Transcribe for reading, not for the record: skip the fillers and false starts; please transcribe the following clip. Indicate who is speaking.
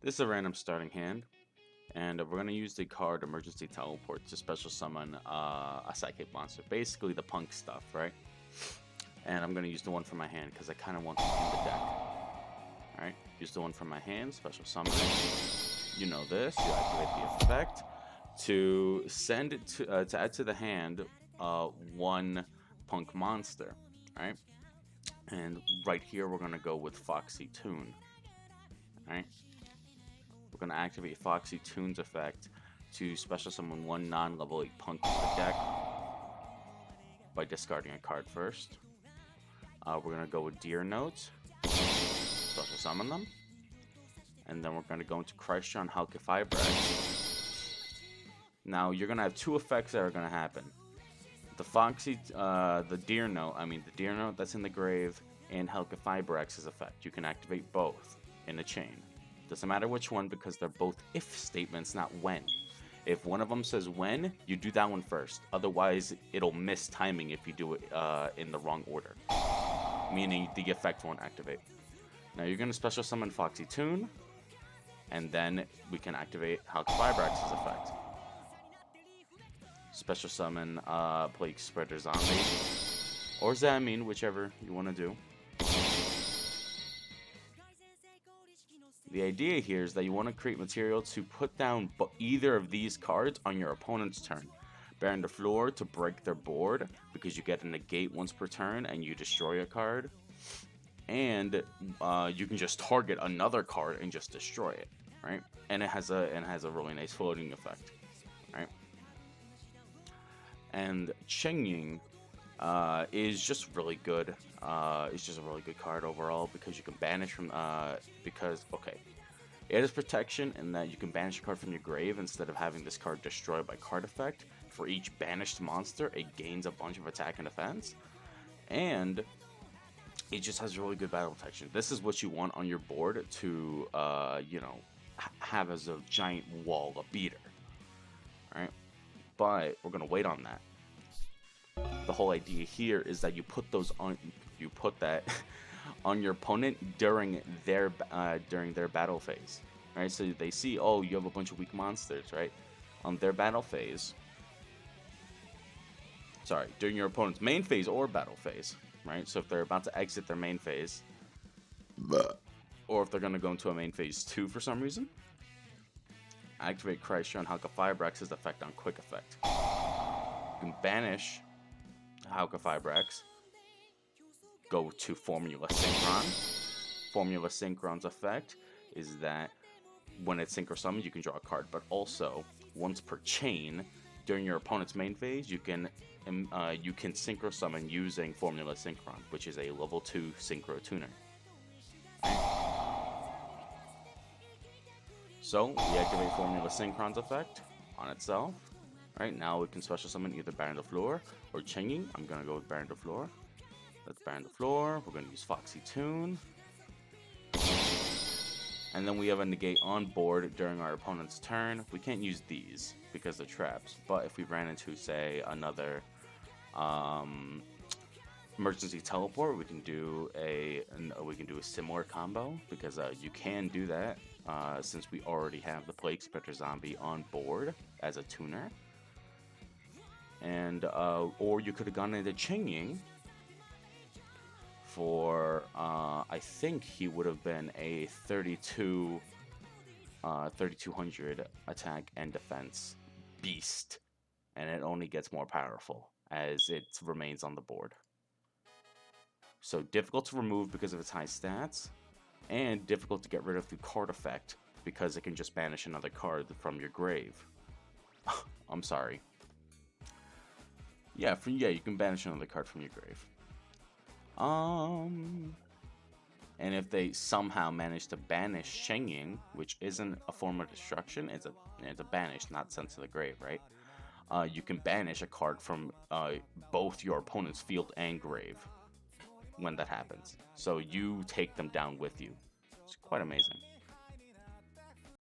Speaker 1: This is a random starting hand, and we're going to use the card Emergency Teleport to special summon a Psychic monster. Basically the punk stuff, right? And I'm going to use the one from my hand because I kind of want them in the deck. Alright, use the one from my hand, special summon it. You know this, you activate the effect to send it to add to the hand one punk monster. Alright, and right here we're going to go with Foxy Tune. Alright, we're going to activate Foxy Tune's effect to special summon one non-level 8 punk from the deck by discarding a card first. We're going to go with Deer Note, special summon them. And then we're going to go into Crystron Halqifibrax. Now, you're going to have two effects that are going to happen. The Deer Note that's in the grave, and Halqifibrax's effect. You can activate both in a chain. Doesn't matter which one because they're both if statements, not when. If one of them says when, you do that one first. Otherwise, it'll miss timing if you do it in the wrong order. Meaning the effect won't activate. Now you're going to special summon Foxy Tune, and then we can activate Halqifibrax's effect. Special summon Plague Spreader Zombie, or Zamine, whichever you want to do. The idea here is that you want to create material to put down either of these cards on your opponent's turn. Baron de Fleur to break their board, because you get a negate once per turn and you destroy a card. And you can just target another card and just destroy it, right? And it has a really nice floating effect, right? And Cheng Ying is just really good. It's just a really good card overall because you can banish from it has protection in that you can banish a card from your grave instead of having this card destroyed by card effect. For each banished monster, it gains a bunch of attack and defense, and it just has really good battle protection. This is what you want on your board to have as a giant wall, a beater. All right, but we're gonna wait on that. The whole idea here is that you put that on your opponent during their battle phase, right? So they see, oh, you have a bunch of weak monsters, right? On their battle phase, during your opponent's main phase or battle phase, right? So if they're about to exit their main phase, or if they're going to go into a main phase 2 for some reason, activate Crystron Halqifibrax's effect on quick effect. You can banish Halqifibrax, go to Formula Synchron. Formula Synchron's effect is that when it's synchro summoned, you can draw a card, but also once per chain during your opponent's main phase, you can synchro summon using Formula Synchron, which is a level 2 synchro tuner. So we activate Formula Synchron's effect on itself. Right now we can special summon either Baron de Fleur or Cheng Ying. I'm gonna go with Baron de Fleur. That's Baron de Fleur. We're gonna use Foxy Tune. And then we have a negate on board during our opponent's turn. We can't use these because they're traps. But if we ran into, say, another emergency teleport, we can do a similar combo because you can do that since we already have the Plague Spreader Zombie on board as a tuner. And or you could have gone into Cheng Ying for I think he would have been a 3200 attack and defense beast, and it only gets more powerful as it remains on the board. So difficult to remove because of its high stats, and difficult to get rid of through card effect because it can just banish another card from your grave. I'm sorry. Yeah, you can banish another card from your grave. And if they somehow manage to banish Cheng Ying, which isn't a form of destruction, it's a banish, not sent to the grave, right? You can banish a card from both your opponent's field and grave when that happens. So you take them down with you. It's quite amazing.